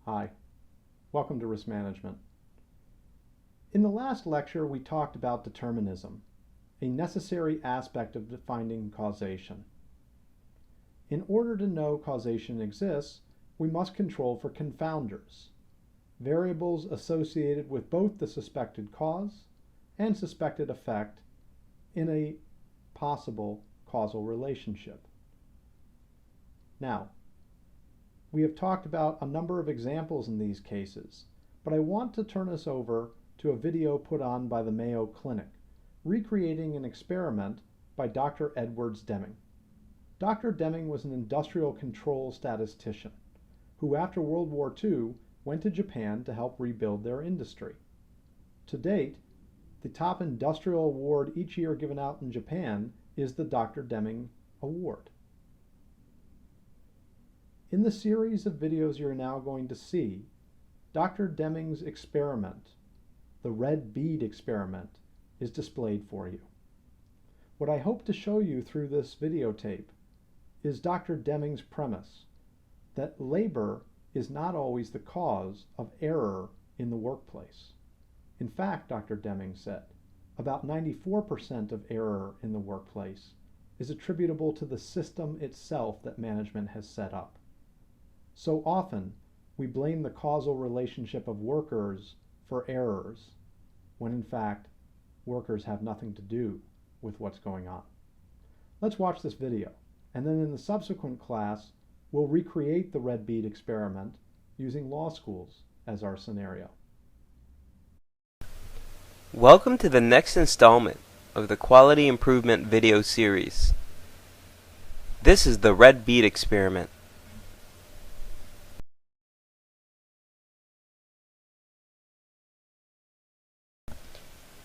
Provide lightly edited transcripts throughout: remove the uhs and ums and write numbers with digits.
Hi, welcome to Risk Management. In the last lecture, we talked about determinism, a necessary aspect of defining causation. In order to know causation exists, we must control for confounders, variables associated with both the suspected cause and suspected effect in a possible causal relationship. Now, we have talked about a number of examples in these cases, but I want to turn us over to a video put on by the Mayo Clinic, recreating an experiment by Dr. Edwards Deming. Dr. Deming was an industrial control statistician who, after World War II, went to Japan to help rebuild their industry. To date, the top industrial award each year given out in Japan is the Dr. Deming Award. In the series of videos you're now going to see, Dr. Deming's experiment, the red bead experiment, is displayed for you. What I hope to show you through this videotape is Dr. Deming's premise that labor is not always the cause of error in the workplace. In fact, Dr. Deming said, about 94% of error in the workplace is attributable to the system itself that management has set up. So often, we blame the causal relationship of workers for errors, when in fact, workers have nothing to do with what's going on. Let's watch this video, and then in the subsequent class, we'll recreate the red bead experiment using law schools as our scenario. Welcome to the next installment of the Quality Improvement video series. This is the red bead experiment.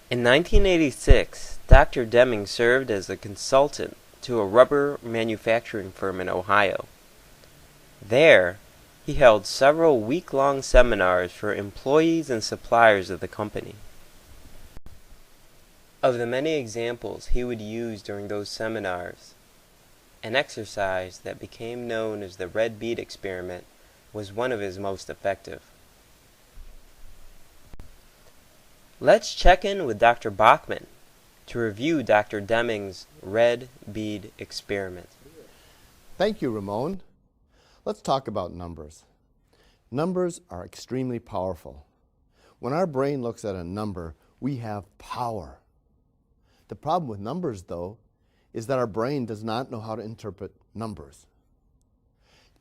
In 1986, Dr. Deming served as a consultant to a rubber manufacturing firm in Ohio. There, he held several week-long seminars for employees and suppliers of the company. Of the many examples he would use during those seminars, an exercise that became known as the red bead experiment was one of his most effective. Let's check in with Dr. Bachman to review Dr. Deming's red bead experiment. Thank you, Ramon. Let's talk about numbers. Numbers are extremely powerful. When our brain looks at a number, we have power. The problem with numbers, though, is that our brain does not know how to interpret numbers.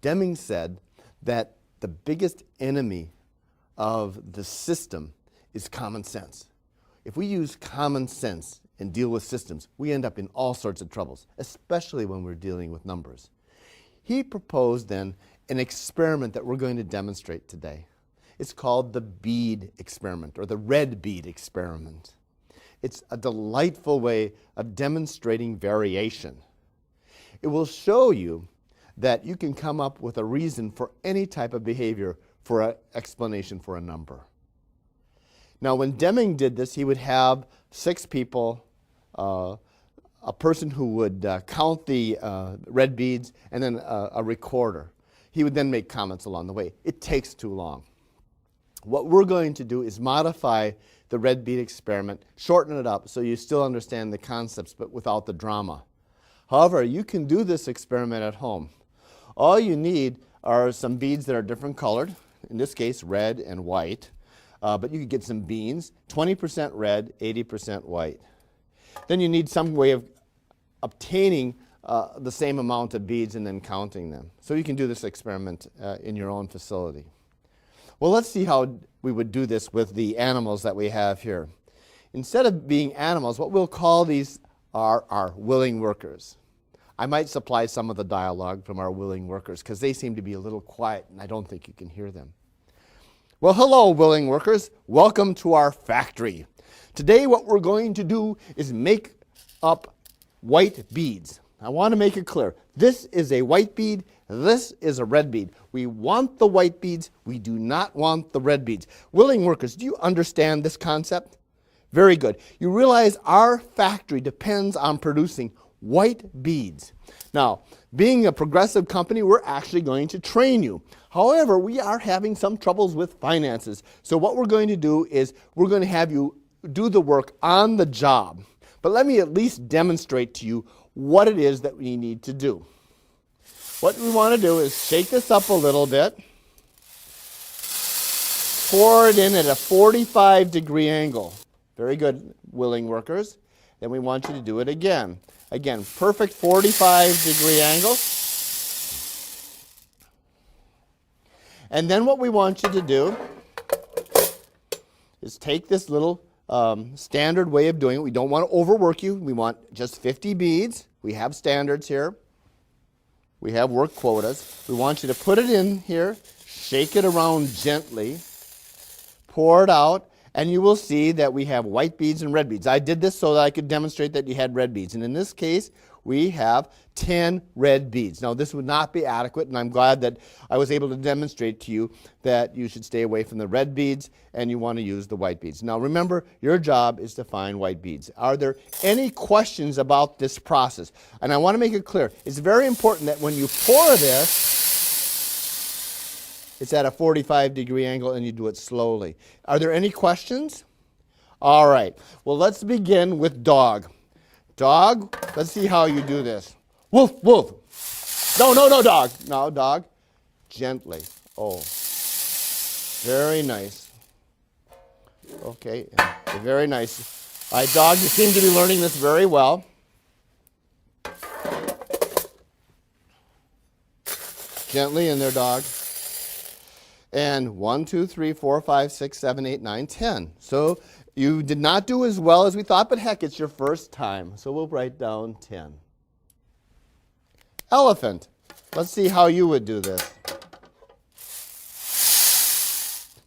Deming said that the biggest enemy of the system is common sense. If we use common sense and deal with systems, we end up in all sorts of troubles, especially when we're dealing with numbers. He proposed then an experiment that we're going to demonstrate today. It's called the bead experiment, or the red bead experiment. It's a delightful way of demonstrating variation. It will show you that you can come up with a reason for any type of behavior for an explanation for a number. Now, when Deming did this, he would have 6 people, a person who would count the red beads, and then a recorder. He would then make comments along the way. It takes too long. What we're going to do is modify the red bead experiment, shorten it up so you still understand the concepts, but without the drama. However, you can do this experiment at home. All you need are some beads that are different colored, in this case red and white. But you could get some beans, 20% red, 80% white. Then you need some way of obtaining the same amount of beads and then counting them. So you can do this experiment in your own facility. Well, let's see how we would do this with the animals that we have here. Instead of being animals, what we'll call these are our willing workers. I might supply some of the dialogue from our willing workers because they seem to be a little quiet and I don't think you can hear them. Well, hello, willing workers. Welcome to our factory. Today what we're going to do is make up white beads. I want to make it clear. This is a white bead. This is a red bead. We want the white beads. We do not want the red beads. Willing workers, do you understand this concept? Very good. You realize our factory depends on producing white beads. Now, being a progressive company, we're actually going to train you. However, we are having some troubles with finances. So what we're going to do is we're going to have you do the work on the job. But let me at least demonstrate to you what it is that we need to do. What we want to do is shake this up a little bit. Pour it in at a 45-degree angle. Very good, willing workers. Then we want you to do it again. Again, perfect 45-degree angle. And then what we want you to do is take this little standard way of doing it. We don't want to overwork you. We want just 50 beads. We have standards here. We have work quotas. We want you to put it in here, shake it around gently, pour it out, and you will see that we have white beads and red beads. I did this so that I could demonstrate that you had red beads. And in this case, we have 10 red beads. Now, this would not be adequate, and I'm glad that I was able to demonstrate to you that you should stay away from the red beads and you want to use the white beads. Now, remember, your job is to find white beads. Are there any questions about this process? And I want to make it clear. It's very important that when you pour this, it's at a 45-degree angle and you do it slowly. Are there any questions? All right. Well, let's begin with dog. Dog, let's see how you do this. Woof, woof. No, no, no, dog. No, dog. Gently. Oh. Very nice. Okay. Very nice. All right, dog, you seem to be learning this very well. Gently in there, dog. And 1, 2, 3, 4, 5, 6, 7, 8, 9, 10. So you did not do as well as we thought, but heck, it's your first time. So we'll write down 10. Elephant. Let's see how you would do this.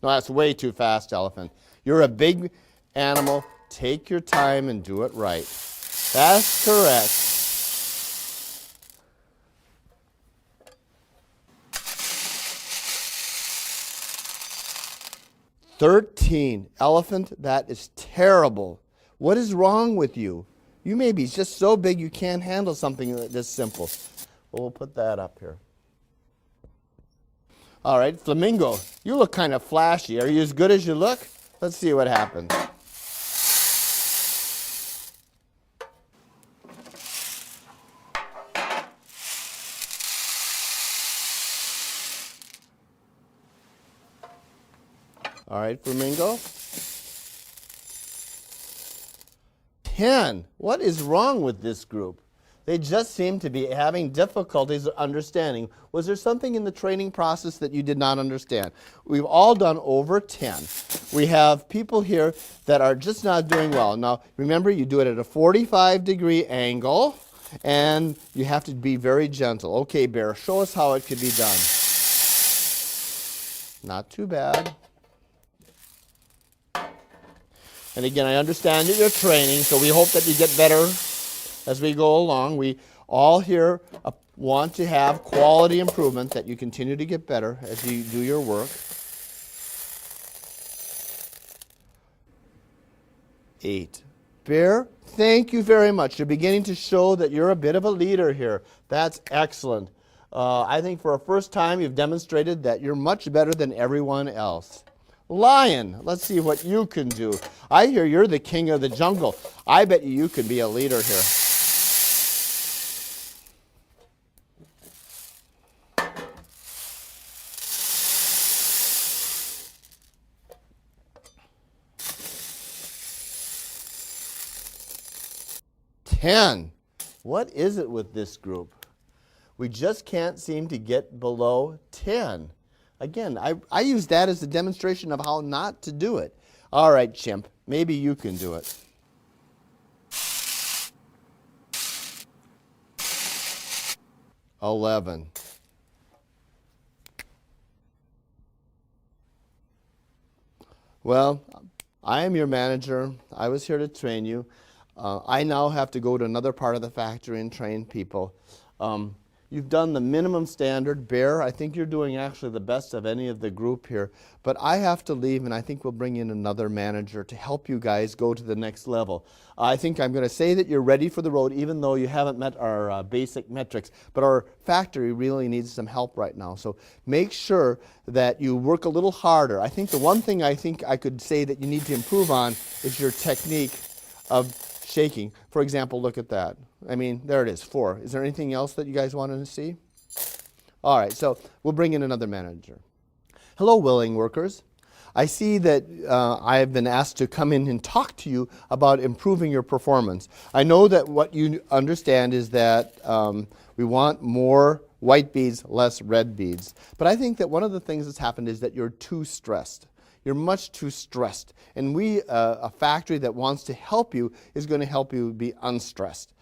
No, that's way too fast, elephant. You're a big animal. Take your time and do it right. That's correct. "13. Elephant, that is terrible. What is wrong with you? You may be just so big you can't handle something this simple." Well, we'll put that up here. All right, flamingo. You look kind of flashy. Are you as good as you look? Let's see what happens. All right, flamingo. 10. What is wrong with this group? They just seem to be having difficulties understanding. Was there something in the training process that you did not understand? We've all done over 10. We have people here that are just not doing well. Now, remember, you do it at a 45-degree angle, and you have to be very gentle. Okay, Bear, show us how it could be done. Not too bad. And again, I understand that you're training, so we hope that you get better as we go along. We all here want to have quality improvement, that you continue to get better as you do your work. 8. Bear, thank you very much. You're beginning to show that you're a bit of a leader here. That's excellent. I think for a first time you've demonstrated that you're much better than everyone else. Lion, let's see what you can do. I hear you're the king of the jungle. I bet you can be a leader here. "10. What is it with this group? We just can't seem to get below 10. Again, I use that as a demonstration of how not to do it. All right, chimp, maybe you can do it. "11. Well, I am your manager. I was here to train you. I now have to go to another part of the factory and train people. You've done the minimum standard. Bear, I think you're doing actually the best of any of the group here. But I have to leave, and I think we'll bring in another manager to help you guys go to the next level. I think I'm going to say that you're ready for the road, even though you haven't met our basic metrics. But our factory really needs some help right now. So make sure that you work a little harder. I think the one thing I think I could say that you need to improve on is your technique of shaking. For example, look at that. I mean, there it is, 4. Is there anything else that you guys wanted to see? All right, so we'll bring in another manager. Hello, willing workers. I see that I have been asked to come in and talk to you about improving your performance. I know that what you understand is that we want more white beads, less red beads. But I think that one of the things that's happened is that you're too stressed. You're much too stressed. And a factory that wants to help you is going to help you be unstressed.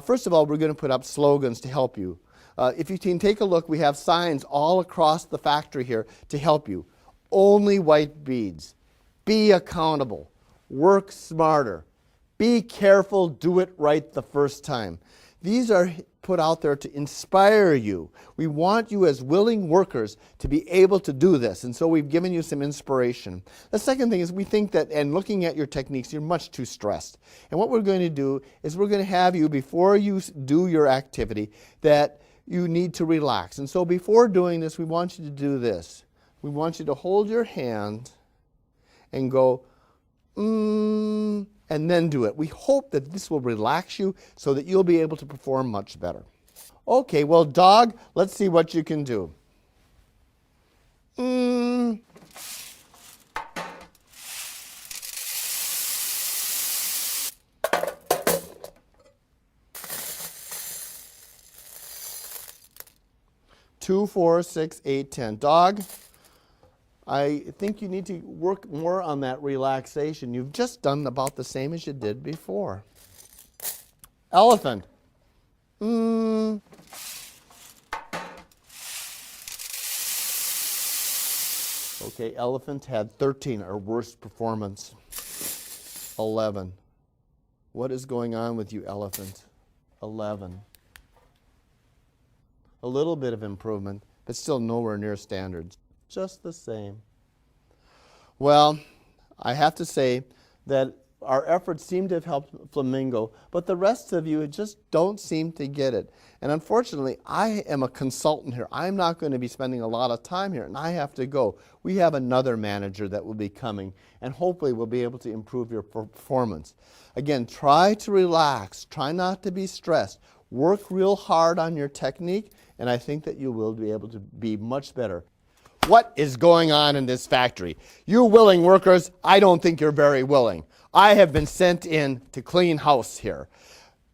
First of all, we're going to put up slogans to help you. If you can take a look, we have signs all across the factory here to help you. Only white beads. Be accountable. Work smarter. Be careful. Do it right the first time. These are put out there to inspire you. We want you as willing workers to be able to do this, and so we've given you some inspiration. The second thing is we think that, and looking at your techniques, you're much too stressed. And what we're going to do is we're going to have you, before you do your activity, that you need to relax. And so before doing this, we want you to do this. We want you to hold your hand and go, and then do it. We hope that this will relax you so that you'll be able to perform much better. Okay, well, dog, let's see what you can do. 2, 4, 6, 8, 10. Dog, I think you need to work more on that relaxation. You've just done about the same as you did before. Elephant. Okay, elephant had 13, our worst performance. 11. What is going on with you, elephant? 11. A little bit of improvement, but still nowhere near standards. Just the same. Well, I have to say that our efforts seem to have helped Flamingo, but the rest of you just don't seem to get it. And unfortunately, I am a consultant here. I'm not going to be spending a lot of time here, and I have to go. We have another manager that will be coming, and hopefully we'll be able to improve your performance. Again, try to relax. Try not to be stressed. Work real hard on your technique, and I think that you will be able to be much better. What is going on in this factory? You willing workers, I don't think you're very willing. I have been sent in to clean house here.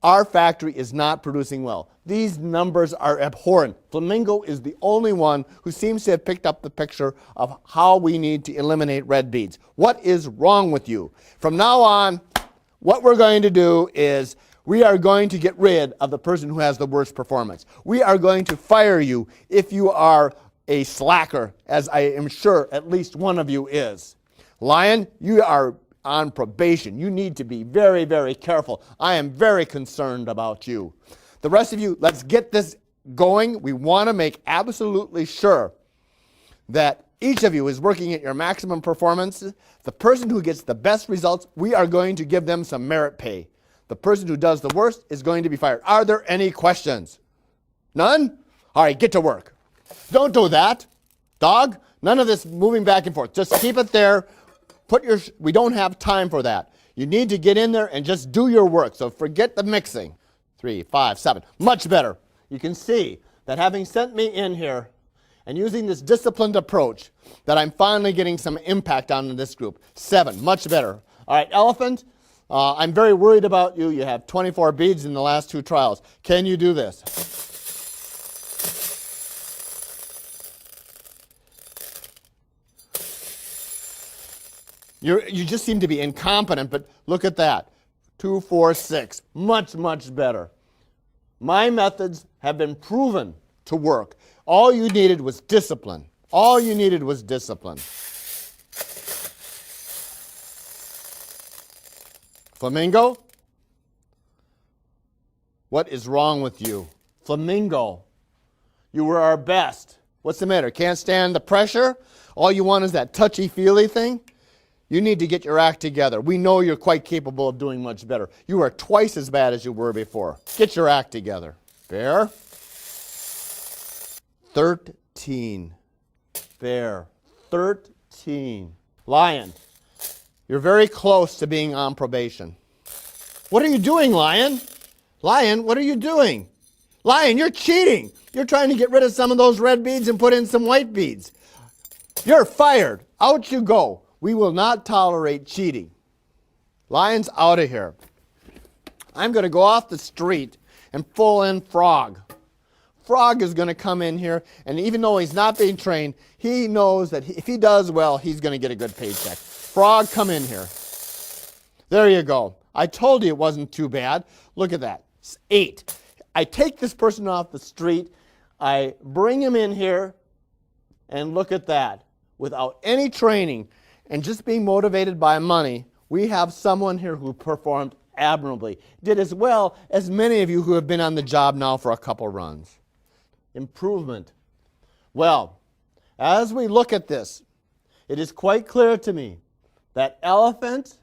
Our factory is not producing well. These numbers are abhorrent. Flamingo is the only one who seems to have picked up the picture of how we need to eliminate red beads. What is wrong with you? From now on, what we're going to do is we are going to get rid of the person who has the worst performance. We are going to fire you if you are a slacker, as I am sure at least one of you is. Lion, you are on probation. You need to be very, very careful. I am very concerned about you. The rest of you, let's get this going. We want to make absolutely sure that each of you is working at your maximum performance. The person who gets the best results, we are going to give them some merit pay. The person who does the worst is going to be fired. Are there any questions? None? All right, get to work. Don't do that. Dog, none of this moving back and forth. Just keep it there. We don't have time for that. You need to get in there and just do your work. So forget the mixing. 3, 5, 7. Much better. You can see that having sent me in here and using this disciplined approach, that I'm finally getting some impact on this group. 7. Much better. All right, elephant. I'm very worried about you. You have 24 beads in the last 2 trials. Can you do this? You just seem to be incompetent, but look at that. 2, 4, 6. Much, much better. My methods have been proven to work. All you needed was discipline. All you needed was discipline. Flamingo, what is wrong with you? Flamingo, You were our best. What's the matter? Can't stand the pressure? All you want is that touchy-feely thing? You need to get your act together. We know you're quite capable of doing much better. You are twice as bad as you were before. Get your act together. Bear. 13. Bear. 13. Lion. You're very close to being on probation. What are you doing, Lion? Lion, what are you doing? Lion, you're cheating. You're trying to get rid of some of those red beads and put in some white beads. You're fired. Out you go. We will not tolerate cheating. Lion's out of here. I'm going to go off the street and pull in Frog. Frog is going to come in here, and even though he's not being trained, he knows that if he does well, he's going to get a good paycheck. Frog, come in here. There you go. I told you it wasn't too bad. Look at that. It's 8. I take this person off the street. I bring him in here, and look at that. Without any training and just being motivated by money, we have someone here who performed admirably. Did as well as many of you who have been on the job now for a couple runs. Improvement. Well, as we look at this, it is quite clear to me that Elephant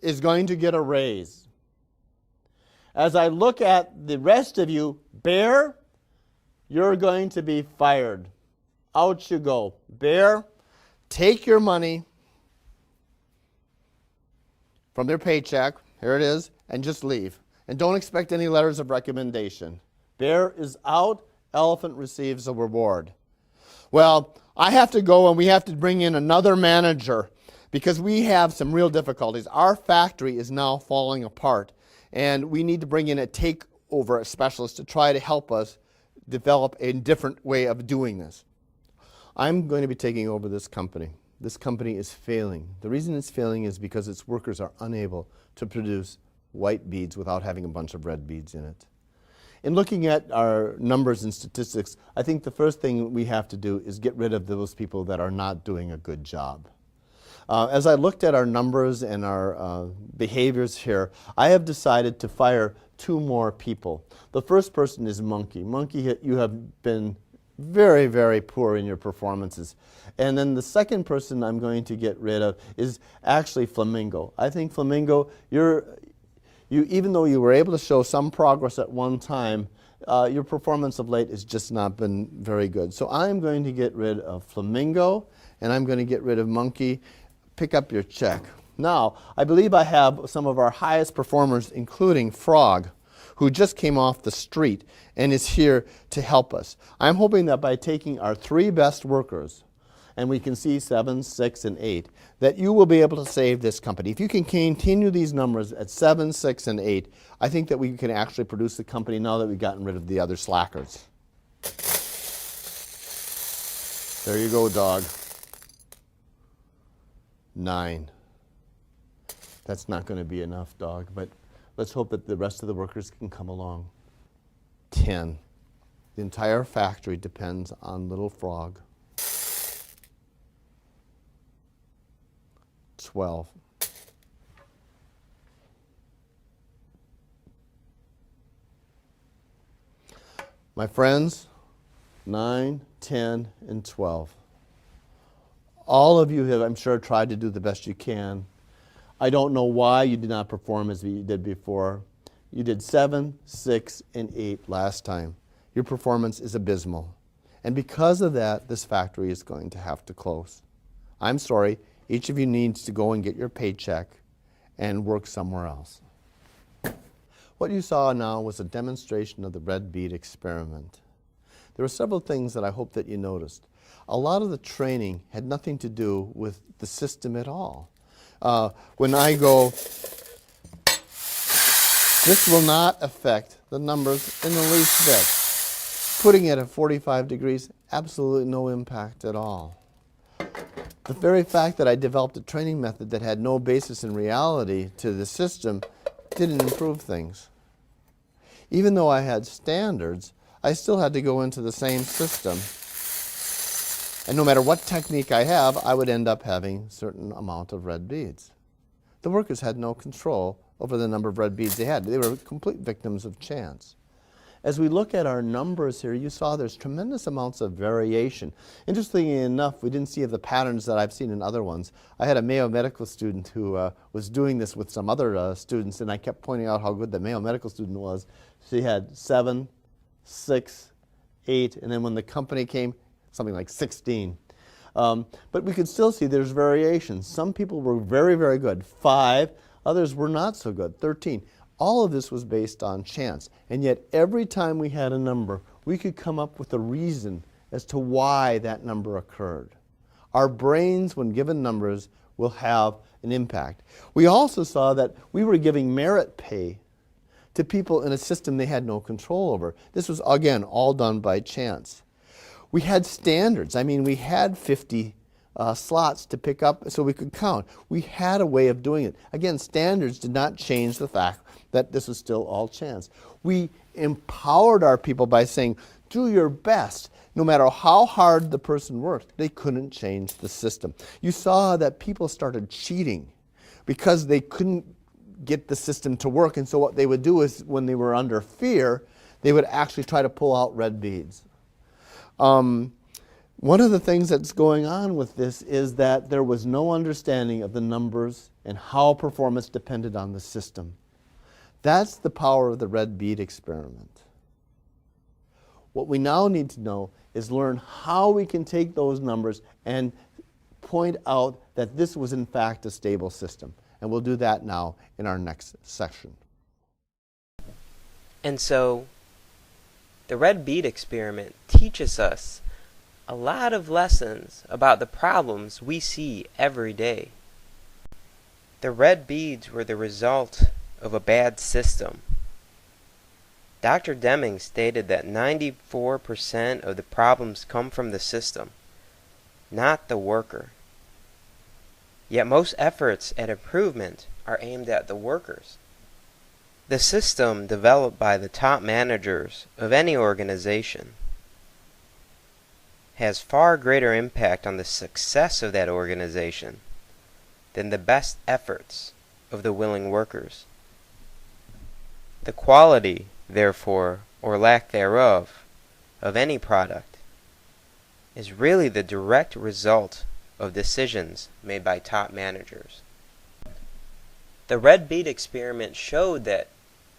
is going to get a raise. As I look at the rest of you, Bear, you're going to be fired. Out you go. Bear, take your money from their paycheck, here it is, and just leave. And don't expect any letters of recommendation. Bear is out. Elephant receives a reward. Well, I have to go and we have to bring in another manager because we have some real difficulties. Our factory is now falling apart, and we need to bring in a takeover specialist to try to help us develop a different way of doing this. I'm going to be taking over this company. This company is failing. The reason it's failing is because its workers are unable to produce white beads without having a bunch of red beads in it. In looking at our numbers and statistics, I think the first thing we have to do is get rid of those people that are not doing a good job. As I looked at our numbers and our behaviors here, I have decided to fire 2 more people. The first person is Monkey. Monkey, you have been very, very poor in your performances. And then the second person I'm going to get rid of is actually Flamingo. I think Flamingo, even though you were able to show some progress at one time, your performance of late has just not been very good. So I'm going to get rid of Flamingo, and I'm going to get rid of Monkey. Pick up your check. Now, I believe I have some of our highest performers, including Frog, who just came off the street and is here to help us. I'm hoping that by taking our 3 best workers, and we can see 7, 6, and 8, that you will be able to save this company. If you can continue these numbers at 7, 6, and 8, I think that we can actually produce the company now that we've gotten rid of the other slackers. There you go, dog. 9. That's not going to be enough, dog, but let's hope that the rest of the workers can come along. 10. The entire factory depends on little Frog. 12. My friends, 9, 10, and 12. All of you have, I'm sure, tried to do the best you can. I don't know why you did not perform as you did before. You did 7, 6, and 8 last time. Your performance is abysmal. And because of that, this factory is going to have to close. I'm sorry. Each of you needs to go and get your paycheck and work somewhere else. What you saw now was a demonstration of the red bead experiment. There were several things that I hope that you noticed. A lot of the training had nothing to do with the system at all. When I go, this will not affect the numbers in the least bit. Putting it at 45 degrees, absolutely no impact at all. The very fact that I developed a training method that had no basis in reality to the system didn't improve things. Even though I had standards, I still had to go into the same system. And no matter what technique I have, I would end up having a certain amount of red beads. The workers had no control over the number of red beads they had. They were complete victims of chance. As we look at our numbers here, you saw there's tremendous amounts of variation. Interestingly enough, we didn't see the patterns that I've seen in other ones. I had a Mayo Medical student who was doing this with some other students, and I kept pointing out how good the Mayo Medical student was. She had 7, 6, 8, and then when the company came, something like 16. But we could still see there's variations. Some people were very, very good, 5. Others were not so good, 13. All of this was based on chance. And yet every time we had a number, we could come up with a reason as to why that number occurred. Our brains, when given numbers, will have an impact. We also saw that we were giving merit pay to people in a system they had no control over. This was, again, all done by chance. We had standards. I mean, we had 50 slots to pick up so we could count. We had a way of doing it. Again, standards did not change the fact that this was still all chance. We empowered our people by saying, do your best. No matter how hard the person worked, they couldn't change the system. You saw that people started cheating because they couldn't get the system to work, and so what they would do is, when they were under fear, they would actually try to pull out red beads. One of the things that's going on with this is that there was no understanding of the numbers and how performance depended on the system. That's the power of the red bead experiment. What we now need to know is learn how we can take those numbers and point out that this was in fact a stable system. And we'll do that now in our next section. And so, the red bead experiment teaches us a lot of lessons about the problems we see every day. The red beads were the result of a bad system. Dr. Deming stated that 94% of the problems come from the system, not the worker. Yet most efforts at improvement are aimed at the workers. The system developed by the top managers of any organization has far greater impact on the success of that organization than the best efforts of the willing workers. The quality, therefore, or lack thereof, of any product is really the direct result of decisions made by top managers. The red bead experiment showed that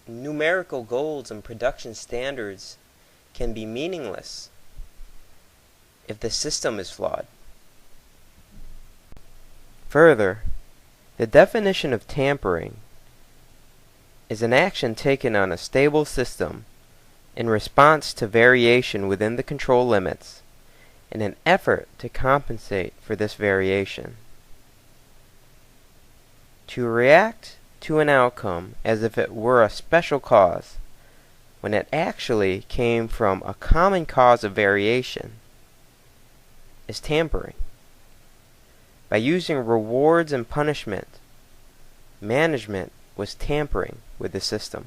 numerical goals and production standards can be meaningless if the system is flawed. Further, the definition of tampering is an action taken on a stable system in response to variation within the control limits in an effort to compensate for this variation. To react to an outcome as if it were a special cause when it actually came from a common cause of variation is tampering. By using rewards and punishment, management was tampering with the system.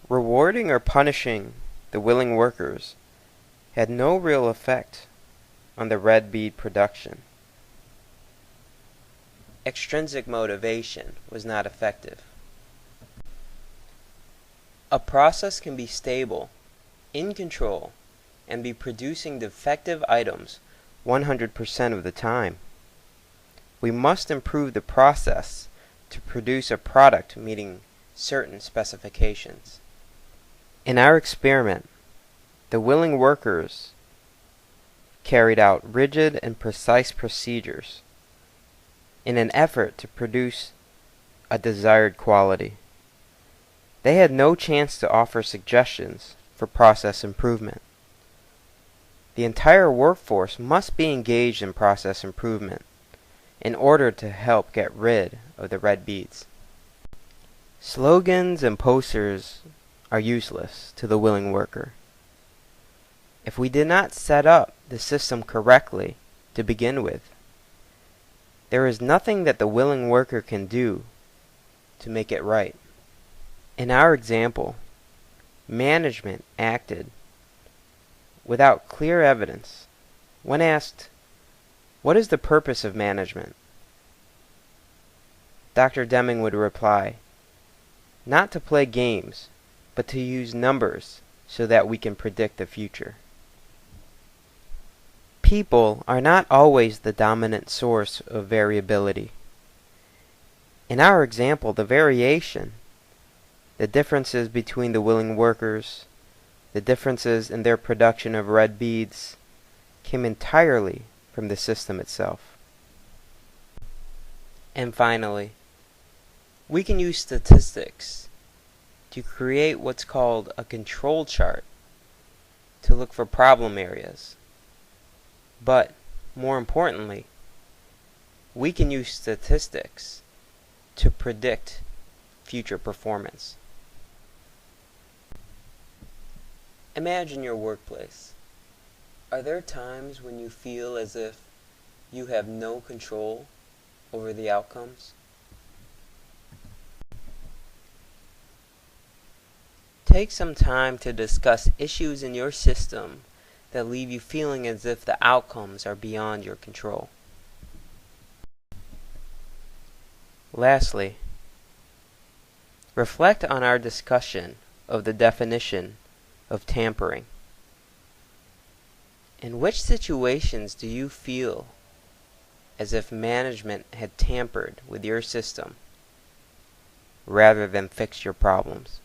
Rewarding or punishing the willing workers had no real effect on the red bead production. Extrinsic motivation was not effective. A process can be stable, in control, and be producing defective items 100% of the time. We must improve the process to produce a product meeting certain specifications. In our experiment, the willing workers carried out rigid and precise procedures in an effort to produce a desired quality. They had no chance to offer suggestions for process improvement. The entire workforce must be engaged in process improvement in order to help get rid of the red beads. Slogans and posters are useless to the willing worker. If we did not set up the system correctly to begin with, there is nothing that the willing worker can do to make it right. In our example, management acted without clear evidence. When asked, "What is the purpose of management?" Dr. Deming would reply, not to play games, but to use numbers so that we can predict the future. People are not always the dominant source of variability. In our example, the variation, the differences between the willing workers, the differences in their production of red beads, came entirely from the system itself. And finally, we can use statistics to create what's called a control chart to look for problem areas. But, more importantly, we can use statistics to predict future performance. Imagine your workplace. Are there times when you feel as if you have no control over the outcomes? Take some time to discuss issues in your system that leave you feeling as if the outcomes are beyond your control. Lastly, reflect on our discussion of the definition of tampering. In which situations do you feel as if management had tampered with your system rather than fix your problems?